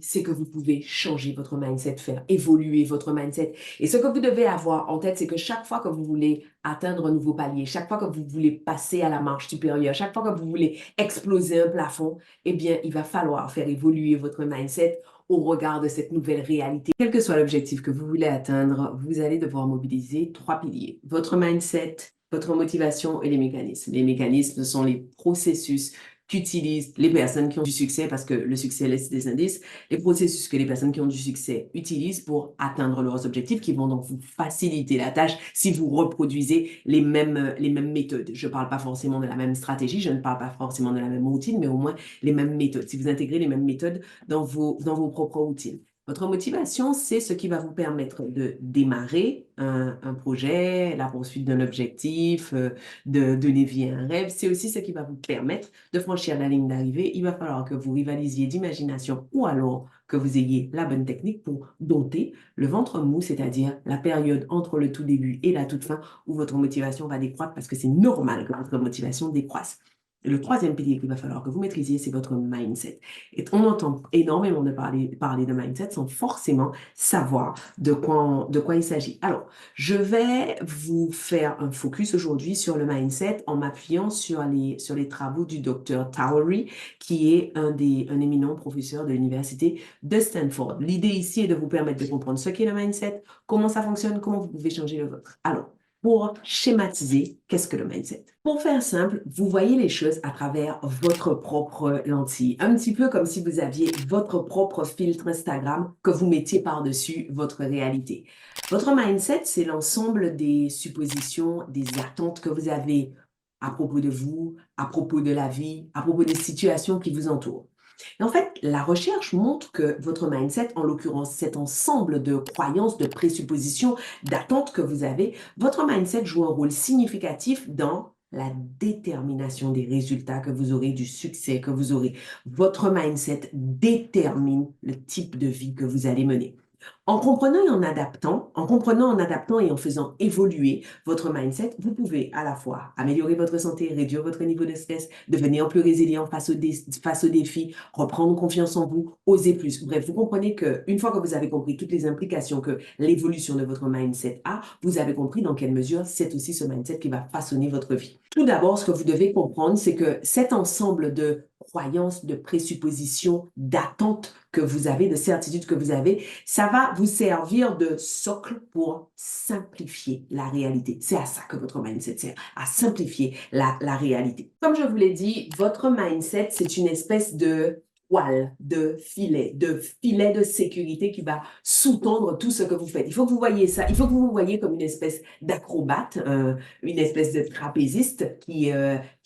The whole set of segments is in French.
c'est que vous pouvez changer votre mindset, faire évoluer votre mindset. Et ce que vous devez avoir en tête, c'est que chaque fois que vous voulez atteindre un nouveau palier, chaque fois que vous voulez passer à la marche supérieure, chaque fois que vous voulez exploser un plafond, eh bien, il va falloir faire évoluer votre mindset au regard de cette nouvelle réalité. Quel que soit l'objectif que vous voulez atteindre, vous allez devoir mobiliser 3 piliers. Votre mindset, votre motivation et les mécanismes. Les mécanismes sont les processus qu'utilisent les personnes qui ont du succès, parce que le succès laisse des indices, les processus que les personnes qui ont du succès utilisent pour atteindre leurs objectifs, qui vont donc vous faciliter la tâche si vous reproduisez les mêmes méthodes. Je ne parle pas forcément de la même stratégie, je ne parle pas forcément de la même routine, mais au moins les mêmes méthodes. Si vous intégrez les mêmes méthodes dans vos propres routines. Votre motivation, c'est ce qui va vous permettre de démarrer un projet, la poursuite d'un objectif, de donner vie à un rêve. C'est aussi ce qui va vous permettre de franchir la ligne d'arrivée. Il va falloir que vous rivalisiez d'imagination ou alors que vous ayez la bonne technique pour dompter le ventre mou, c'est-à-dire la période entre le tout début et la toute fin où votre motivation va décroître parce que c'est normal que votre motivation décroisse. Le troisième pilier qu'il va falloir que vous maîtrisiez, c'est votre mindset. Et on entend énormément de parler de mindset sans forcément savoir de quoi il s'agit. Alors, je vais vous faire un focus aujourd'hui sur le mindset en m'appuyant sur les travaux du docteur Towery, qui est un éminent professeur de l'université de Stanford. L'idée ici est de vous permettre de comprendre ce qu'est le mindset, comment ça fonctionne, comment vous pouvez changer le vôtre. Alors, pour schématiser, qu'est-ce que le mindset? Pour faire simple, vous voyez les choses à travers votre propre lentille. Un petit peu comme si vous aviez votre propre filtre Instagram que vous mettiez par-dessus votre réalité. Votre mindset, c'est l'ensemble des suppositions, des attentes que vous avez à propos de vous, à propos de la vie, à propos des situations qui vous entourent. Et en fait, la recherche montre que votre mindset, en l'occurrence cet ensemble de croyances, de présuppositions, d'attentes que vous avez, votre mindset joue un rôle significatif dans la détermination des résultats que vous aurez, du succès que vous aurez. Votre mindset détermine le type de vie que vous allez mener. En comprenant et en adaptant et en faisant évoluer votre mindset, vous pouvez à la fois améliorer votre santé, réduire votre niveau de stress, devenir plus résilient face aux défis, reprendre confiance en vous, oser plus. Bref, vous comprenez qu'une fois que vous avez compris toutes les implications que l'évolution de votre mindset a, vous avez compris dans quelle mesure c'est aussi ce mindset qui va façonner votre vie. Tout d'abord, ce que vous devez comprendre, c'est que cet ensemble de croyances, de présuppositions, d'attentes que vous avez, de certitudes que vous avez, ça va vous servir de socle pour simplifier la réalité. C'est à ça que votre mindset sert, à simplifier la réalité. Comme je vous l'ai dit, votre mindset, c'est une espèce de toile, de filet de sécurité qui va sous-tendre tout ce que vous faites. Il faut que vous voyez ça, il faut que vous vous voyez comme une espèce d'acrobate, une espèce de trapéziste qui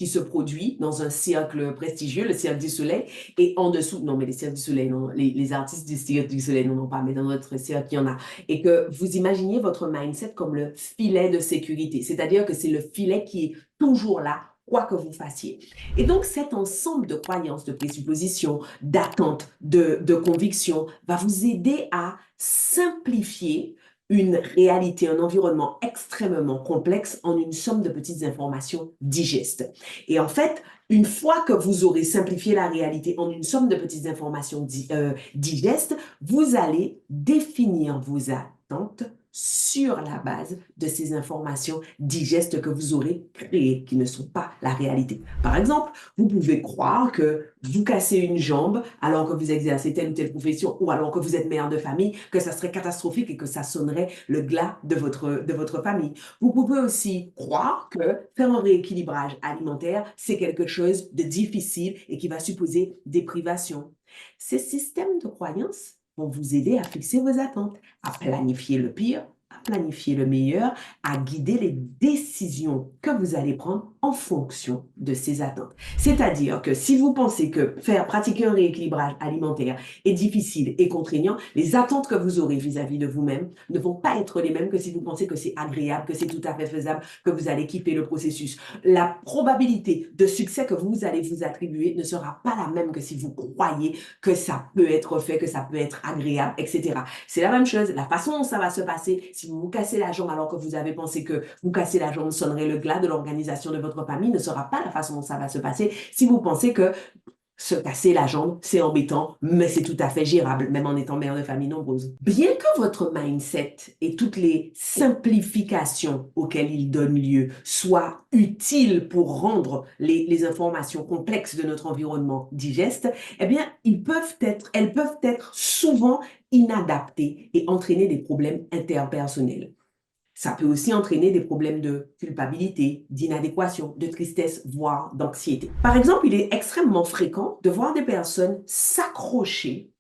se produit dans un cercle prestigieux, le Cirque du Soleil, et en dessous, non mais les Cirques du Soleil, non, les artistes du Cirque du Soleil n'en ont pas, mais dans notre cirque, il y en a. Et que vous imaginez votre mindset comme le filet de sécurité, c'est-à-dire que c'est le filet qui est toujours là, quoi que vous fassiez. Et donc, cet ensemble de croyances, de présuppositions, d'attentes, de convictions va vous aider à simplifier une réalité, un environnement extrêmement complexe en une somme de petites informations digestes. Et en fait, une fois que vous aurez simplifié la réalité en une somme de petites informations digestes, vous allez définir vos attentes sur la base de ces informations digestes que vous aurez créées, qui ne sont pas la réalité. Par exemple, vous pouvez croire que vous cassez une jambe alors que vous exercez telle ou telle profession ou alors que vous êtes mère de famille, que ça serait catastrophique et que ça sonnerait le glas de votre famille. Vous pouvez aussi croire que faire un rééquilibrage alimentaire, c'est quelque chose de difficile et qui va supposer des privations. Ces systèmes de croyances vont vous aider à fixer vos attentes, à planifier le pire, à planifier le meilleur, à guider les décisions que vous allez prendre en fonction de ces attentes. C'est-à-dire que si vous pensez que pratiquer un rééquilibrage alimentaire est difficile et contraignant, les attentes que vous aurez vis-à-vis de vous-même ne vont pas être les mêmes que si vous pensez que c'est agréable, que c'est tout à fait faisable, que vous allez kiffer le processus. La probabilité de succès que vous allez vous attribuer ne sera pas la même que si vous croyez que ça peut être fait, que ça peut être agréable, etc. C'est la même chose. La façon dont ça va se passer, si vous vous cassez la jambe alors que vous avez pensé que vous casser la jambe sonnerait le glas de l'organisation de votre famille, ne sera pas la façon dont ça va se passer si vous pensez que Se casser la jambe, c'est embêtant, mais c'est tout à fait gérable, même en étant mère de famille nombreuse. Bien que votre mindset et toutes les simplifications auxquelles il donne lieu soient utiles pour rendre les informations complexes de notre environnement digestes, eh bien, elles peuvent être souvent inadaptées et entraîner des problèmes interpersonnels. Ça peut aussi entraîner des problèmes de culpabilité, d'inadéquation, de tristesse, voire d'anxiété. Par exemple, il est extrêmement fréquent de voir des personnes s'accrocher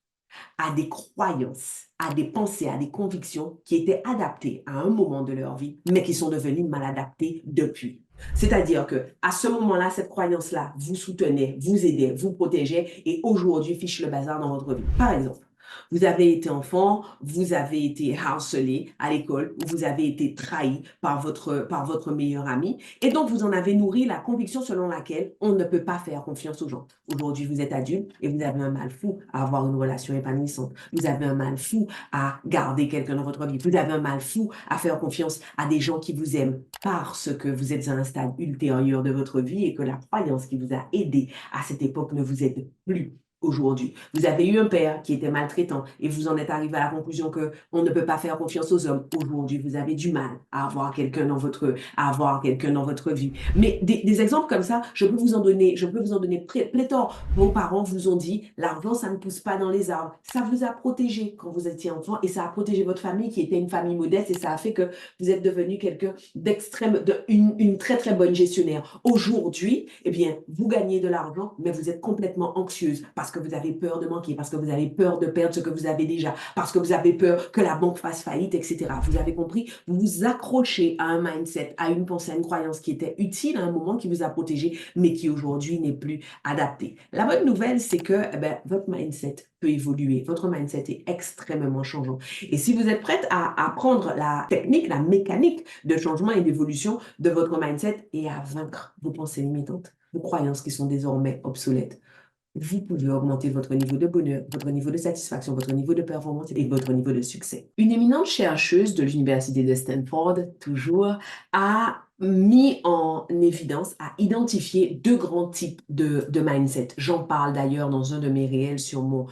à des croyances, à des pensées, à des convictions qui étaient adaptées à un moment de leur vie, mais qui sont devenues mal adaptées depuis. C'est-à-dire que à ce moment-là, cette croyance-là vous soutenait, vous aidait, vous protégeait et aujourd'hui fiche le bazar dans votre vie. Par exemple, vous avez été enfant, vous avez été harcelé à l'école, ou vous avez été trahi par votre meilleur ami, et donc vous en avez nourri la conviction selon laquelle on ne peut pas faire confiance aux gens. Aujourd'hui, vous êtes adulte et vous avez un mal fou à avoir une relation épanouissante. Vous avez un mal fou à garder quelqu'un dans votre vie. Vous avez un mal fou à faire confiance à des gens qui vous aiment parce que vous êtes à un stade ultérieur de votre vie et que la croyance qui vous a aidé à cette époque ne vous aide plus aujourd'hui. Vous avez eu un père qui était maltraitant et vous en êtes arrivé à la conclusion que on ne peut pas faire confiance aux hommes. Aujourd'hui, vous avez du mal à avoir quelqu'un dans votre vie. Mais des exemples comme ça, je peux vous en donner pléthore. Vos parents vous ont dit, l'argent, ça ne pousse pas dans les arbres. Ça vous a protégé quand vous étiez enfant et ça a protégé votre famille qui était une famille modeste et ça a fait que vous êtes devenu quelqu'un d'extrême, une très très bonne gestionnaire. Aujourd'hui, eh bien, vous gagnez de l'argent, mais vous êtes complètement anxieuse parce que vous avez peur de manquer, parce que vous avez peur de perdre ce que vous avez déjà, parce que vous avez peur que la banque fasse faillite, etc. Vous avez compris? Vous vous accrochez à un mindset, à une pensée, à une croyance qui était utile à un moment, qui vous a protégé, mais qui aujourd'hui n'est plus adaptée. La bonne nouvelle, c'est que votre mindset peut évoluer. Votre mindset est extrêmement changeant. Et si vous êtes prête à apprendre la technique, la mécanique de changement et d'évolution de votre mindset et à vaincre vos pensées limitantes, vos croyances qui sont désormais obsolètes, vous pouvez augmenter votre niveau de bonheur, votre niveau de satisfaction, votre niveau de performance et votre niveau de succès. Une éminente chercheuse de l'Université de Stanford, toujours, a mis en évidence, a identifié deux grands types de mindset. J'en parle d'ailleurs dans un de mes réels sur mon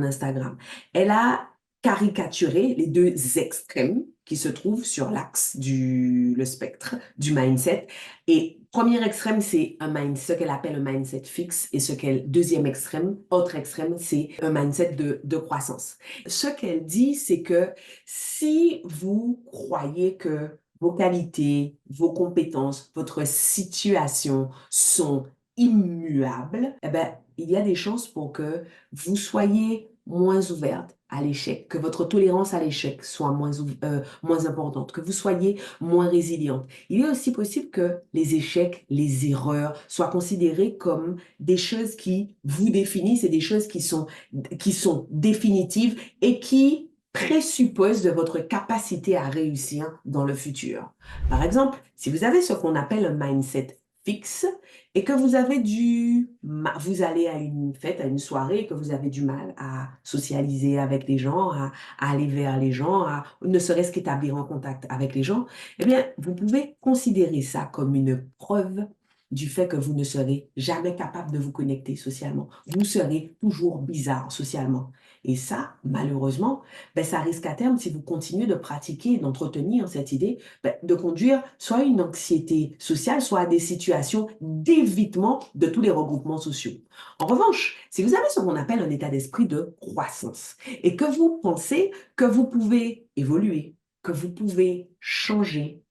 Instagram. Elle a caricaturé les deux extrêmes qui se trouvent sur l'axe le spectre du mindset. Et premier extrême, c'est ce qu'elle appelle un mindset fixe et deuxième extrême, autre extrême, c'est un mindset de croissance. Ce qu'elle dit, c'est que si vous croyez que vos qualités, vos compétences, votre situation sont immuables, eh ben, il y a des chances pour que vous soyez moins ouverte à l'échec, que votre tolérance à l'échec soit moins importante, que vous soyez moins résiliente. Il est aussi possible que les échecs, les erreurs soient considérés comme des choses qui vous définissent et des choses qui sont définitives et qui présupposent de votre capacité à réussir dans le futur. Par exemple, si vous avez ce qu'on appelle un mindset fixe et que vous allez à une fête, à une soirée, et que vous avez du mal à socialiser avec les gens, à aller vers les gens, à ne serait-ce qu'établir un contact avec les gens, eh bien, vous pouvez considérer ça comme une preuve du fait que vous ne serez jamais capable de vous connecter socialement. Vous serez toujours bizarre socialement. Et ça, malheureusement, ça risque à terme, si vous continuez de pratiquer et d'entretenir cette idée, de conduire soit à une anxiété sociale, soit à des situations d'évitement de tous les regroupements sociaux. En revanche, si vous avez ce qu'on appelle un état d'esprit de croissance et que vous pensez que vous pouvez évoluer, que vous pouvez changer,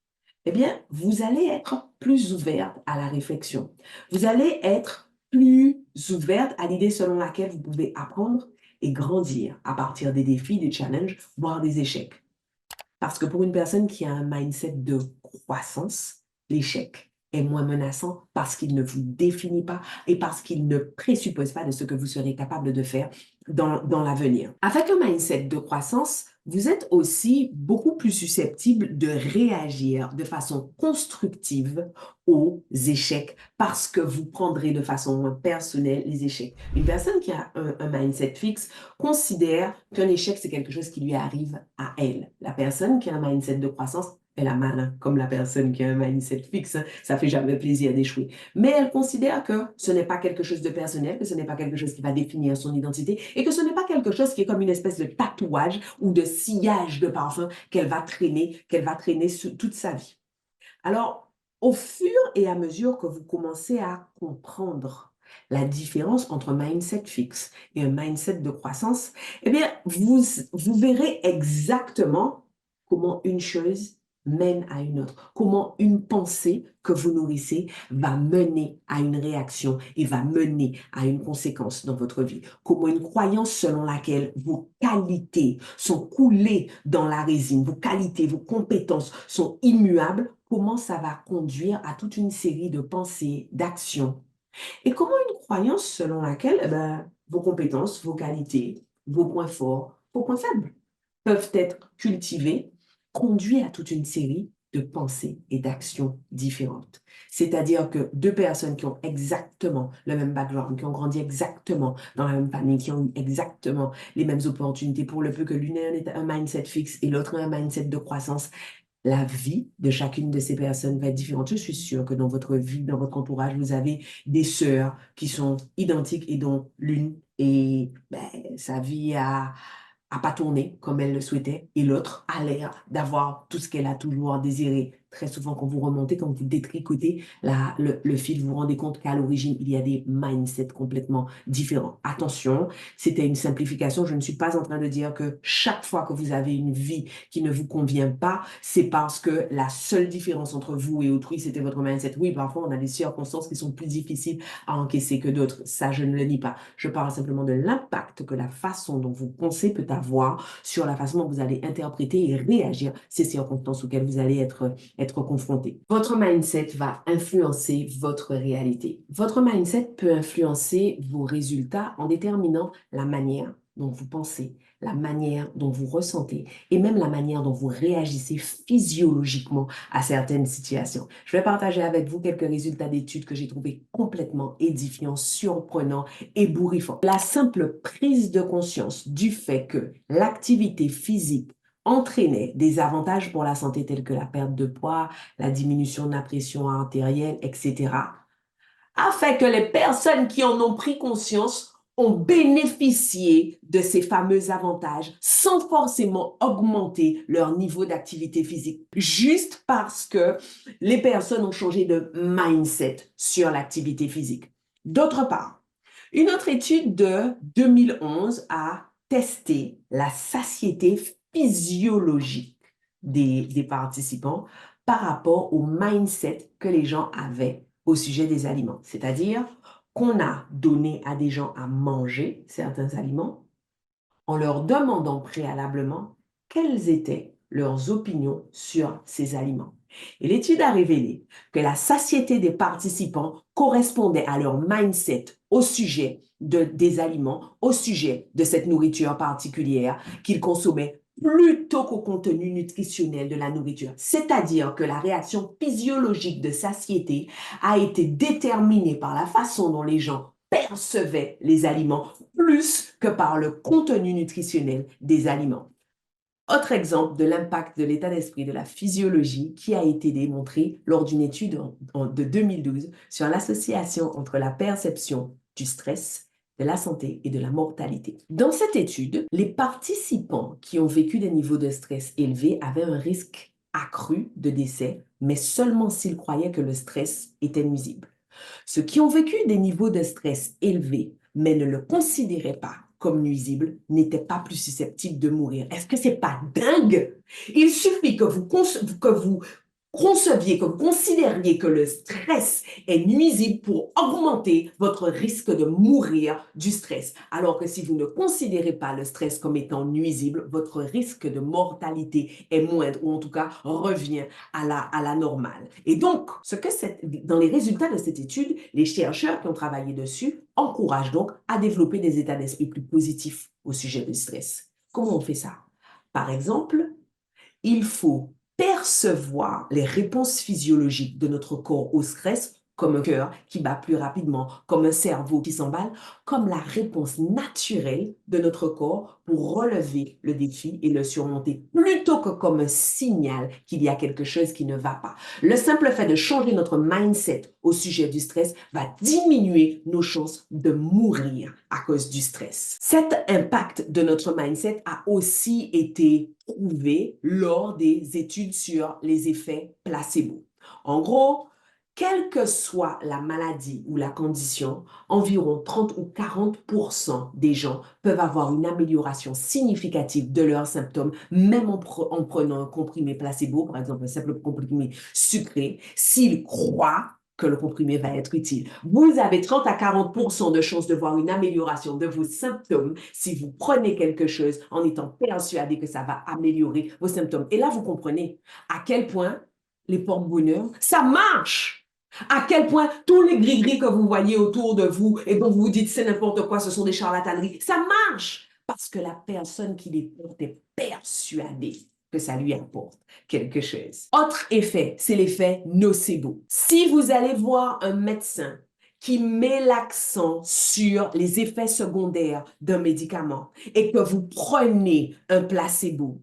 eh bien, vous allez être plus ouverte à la réflexion. Vous allez être plus ouverte à l'idée selon laquelle vous pouvez apprendre et grandir à partir des défis, des challenges, voire des échecs. Parce que pour une personne qui a un mindset de croissance, l'échec est moins menaçant parce qu'il ne vous définit pas et parce qu'il ne présuppose pas de ce que vous serez capable de faire dans l'avenir. Avec un mindset de croissance, vous êtes aussi beaucoup plus susceptible de réagir de façon constructive aux échecs parce que vous prendrez de façon personnelle les échecs. Une personne qui a un mindset fixe considère qu'un échec, c'est quelque chose qui lui arrive à elle. La personne qui a un mindset de croissance Elle a mal, hein, comme la personne qui a un mindset fixe, hein, ça fait jamais plaisir d'échouer. Mais elle considère que ce n'est pas quelque chose de personnel, que ce n'est pas quelque chose qui va définir son identité et que ce n'est pas quelque chose qui est comme une espèce de tatouage ou de sillage de parfum qu'elle va traîner toute sa vie. Alors, au fur et à mesure que vous commencez à comprendre la différence entre un mindset fixe et un mindset de croissance, eh bien, vous verrez exactement comment une chose mène à une autre, comment une pensée que vous nourrissez va mener à une réaction et va mener à une conséquence dans votre vie, comment une croyance selon laquelle vos qualités sont coulées dans la résine, vos qualités, vos compétences sont immuables, comment ça va conduire à toute une série de pensées, d'actions. Et comment une croyance selon laquelle vos compétences, vos qualités, vos points forts, vos points faibles peuvent être cultivés, conduit à toute une série de pensées et d'actions différentes. C'est-à-dire que deux personnes qui ont exactement le même background, qui ont grandi exactement dans la même famille, qui ont eu exactement les mêmes opportunités, pour le peu que l'une ait un mindset fixe et l'autre un mindset de croissance, la vie de chacune de ces personnes va être différente. Je suis sûre que dans votre vie, dans votre entourage, vous avez des sœurs qui sont identiques et dont l'une et sa vie a pas tourné comme elle le souhaitait et l'autre a l'air d'avoir tout ce qu'elle a toujours désiré. Très souvent, quand vous remontez, quand vous détricotez le fil, vous vous rendez compte qu'à l'origine, il y a des mindsets complètement différents. Attention, c'était une simplification. Je ne suis pas en train de dire que chaque fois que vous avez une vie qui ne vous convient pas, c'est parce que la seule différence entre vous et autrui, c'était votre mindset. Oui, parfois, on a des circonstances qui sont plus difficiles à encaisser que d'autres. Ça, je ne le nie pas. Je parle simplement de l'impact que la façon dont vous pensez peut avoir sur la façon dont vous allez interpréter et réagir ces circonstances auxquelles vous allez être confronté. Votre mindset va influencer votre réalité. Votre mindset peut influencer vos résultats en déterminant la manière dont vous pensez, la manière dont vous ressentez et même la manière dont vous réagissez physiologiquement à certaines situations. Je vais partager avec vous quelques résultats d'études que j'ai trouvés complètement édifiants, surprenants, ébouriffants. La simple prise de conscience du fait que l'activité physique entraînait des avantages pour la santé tels que la perte de poids, la diminution de la pression artérielle, etc., a fait que les personnes qui en ont pris conscience ont bénéficié de ces fameux avantages sans forcément augmenter leur niveau d'activité physique, juste parce que les personnes ont changé de mindset sur l'activité physique. D'autre part, une autre étude de 2011 a testé la satiété physiologique des participants par rapport au mindset que les gens avaient au sujet des aliments. C'est-à-dire qu'on a donné à des gens à manger certains aliments en leur demandant préalablement quelles étaient leurs opinions sur ces aliments. Et l'étude a révélé que la satiété des participants correspondait à leur mindset au sujet des aliments, au sujet de cette nourriture particulière qu'ils consommaient plutôt qu'au contenu nutritionnel de la nourriture. C'est-à-dire que la réaction physiologique de satiété a été déterminée par la façon dont les gens percevaient les aliments plus que par le contenu nutritionnel des aliments. Autre exemple de l'impact de l'état d'esprit, de la physiologie qui a été démontré lors d'une étude de 2012 sur l'association entre la perception du stress, de la santé et de la mortalité. Dans cette étude, les participants qui ont vécu des niveaux de stress élevés avaient un risque accru de décès, mais seulement s'ils croyaient que le stress était nuisible. Ceux qui ont vécu des niveaux de stress élevés, mais ne le considéraient pas comme nuisible, n'étaient pas plus susceptibles de mourir. Est-ce que c'est pas dingue? Il suffit que vous conceviez, que vous considériez que le stress est nuisible pour augmenter votre risque de mourir du stress. Alors que si vous ne considérez pas le stress comme étant nuisible, votre risque de mortalité est moindre, ou en tout cas revient à la normale. Et donc, dans les résultats de cette étude, les chercheurs qui ont travaillé dessus encouragent donc à développer des états d'esprit plus positifs au sujet du stress. Comment on fait ça? Par exemple, il faut percevoir les réponses physiologiques de notre corps au stress comme un cœur qui bat plus rapidement, comme un cerveau qui s'emballe, comme la réponse naturelle de notre corps pour relever le défi et le surmonter, plutôt que comme un signal qu'il y a quelque chose qui ne va pas. Le simple fait de changer notre mindset au sujet du stress va diminuer nos chances de mourir à cause du stress. Cet impact de notre mindset a aussi été prouvé lors des études sur les effets placebo. En gros, quelle que soit la maladie ou la condition, environ 30 ou 40% des gens peuvent avoir une amélioration significative de leurs symptômes, même en prenant un comprimé placebo, par exemple un simple comprimé sucré, s'ils croient que le comprimé va être utile. Vous avez 30 à 40% de chances de voir une amélioration de vos symptômes si vous prenez quelque chose en étant persuadé que ça va améliorer vos symptômes. Et là, vous comprenez à quel point les porte-bonheur, ça marche! À quel point tous les gris-gris que vous voyez autour de vous et dont vous vous dites c'est n'importe quoi, ce sont des charlataneries, ça marche parce que la personne qui les porte est persuadée que ça lui apporte quelque chose. Autre effet, c'est l'effet nocebo. Si vous allez voir un médecin qui met l'accent sur les effets secondaires d'un médicament et que vous prenez un placebo,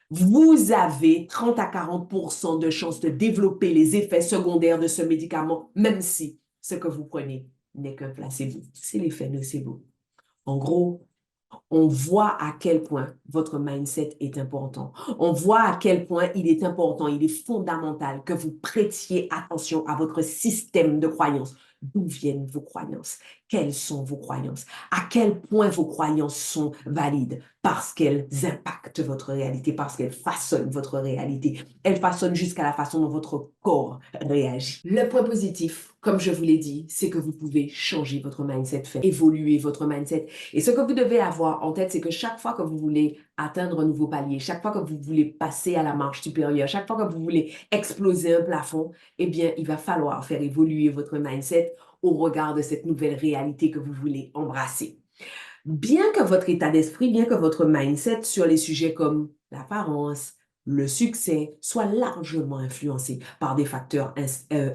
vous avez 30 à 40% de chances de développer les effets secondaires de ce médicament, même si ce que vous prenez n'est qu'un placebo. C'est l'effet nocebo. En gros, on voit à quel point votre mindset est important. On voit à quel point il est important, il est fondamental que vous prêtiez attention à votre système de croyances. D'où viennent vos croyances? Quelles sont vos croyances? À quel point vos croyances sont valides? Parce qu'elles impactent votre réalité, parce qu'elles façonnent votre réalité. Elles façonnent jusqu'à la façon dont votre corps réagit. Le point positif, comme je vous l'ai dit, c'est que vous pouvez changer votre mindset, faire évoluer votre mindset. Et ce que vous devez avoir en tête, c'est que chaque fois que vous voulez atteindre un nouveau palier, chaque fois que vous voulez passer à la marche supérieure, chaque fois que vous voulez exploser un plafond, eh bien, il va falloir faire évoluer votre mindset au regard de cette nouvelle réalité que vous voulez embrasser. Bien que votre état d'esprit, bien que votre mindset sur les sujets comme l'apparence, le succès soit largement influencé par des facteurs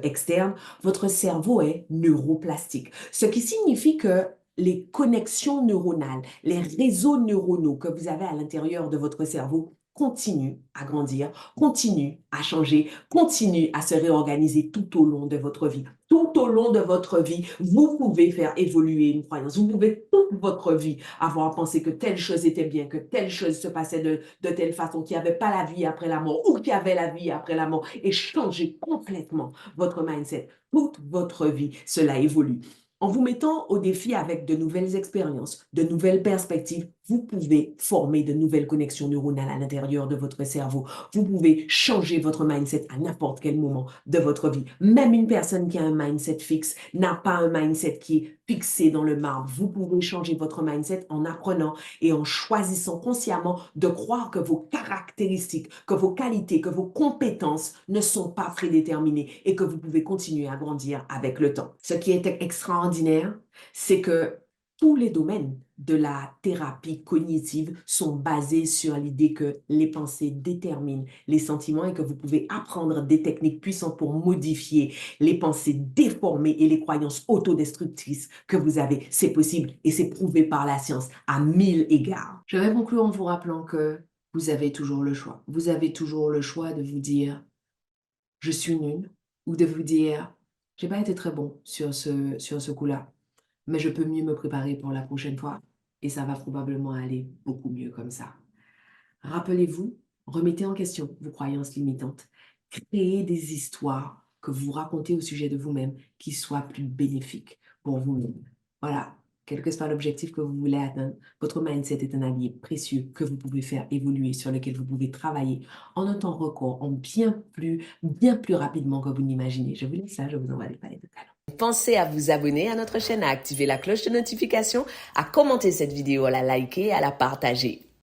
externes, votre cerveau est neuroplastique, ce qui signifie que les connexions neuronales, les réseaux neuronaux que vous avez à l'intérieur de votre cerveau continuent à grandir, continuent à changer, continuent à se réorganiser tout au long de votre vie. Tout au long de votre vie, vous pouvez faire évoluer une croyance. Vous pouvez toute votre vie avoir pensé que telle chose était bien, que telle chose se passait de telle façon, qu'il n'y avait pas la vie après la mort ou qu'il y avait la vie après la mort et changer complètement votre mindset. Toute votre vie, cela évolue. En vous mettant au défi avec de nouvelles expériences, de nouvelles perspectives, vous pouvez former de nouvelles connexions neuronales à l'intérieur de votre cerveau. Vous pouvez changer votre mindset à n'importe quel moment de votre vie. Même une personne qui a un mindset fixe n'a pas un mindset qui est fixé dans le marbre. Vous pouvez changer votre mindset en apprenant et en choisissant consciemment de croire que vos caractéristiques, que vos qualités, que vos compétences ne sont pas prédéterminées et que vous pouvez continuer à grandir avec le temps. Ce qui est extraordinaire, c'est que tous les domaines de la thérapie cognitive sont basés sur l'idée que les pensées déterminent les sentiments et que vous pouvez apprendre des techniques puissantes pour modifier les pensées déformées et les croyances autodestructrices que vous avez. C'est possible et c'est prouvé par la science à 1000 égards. Je vais conclure en vous rappelant que vous avez toujours le choix. Vous avez toujours le choix de vous dire « je suis nul » ou de vous dire « j'ai pas été très bon sur ce coup-là ». Mais je peux mieux me préparer pour la prochaine fois et ça va probablement aller beaucoup mieux comme ça. Rappelez-vous, remettez en question vos croyances limitantes. Créez des histoires que vous racontez au sujet de vous-même qui soient plus bénéfiques pour vous-même. Voilà, quel que soit l'objectif que vous voulez atteindre, votre mindset est un allié précieux que vous pouvez faire évoluer, sur lequel vous pouvez travailler en un temps record, en bien plus rapidement que vous n'imaginez. Je vous laisse là, je vous envoie des palettes de talents. Pensez à vous abonner à notre chaîne, à activer la cloche de notification, à commenter cette vidéo, à la liker, à la partager.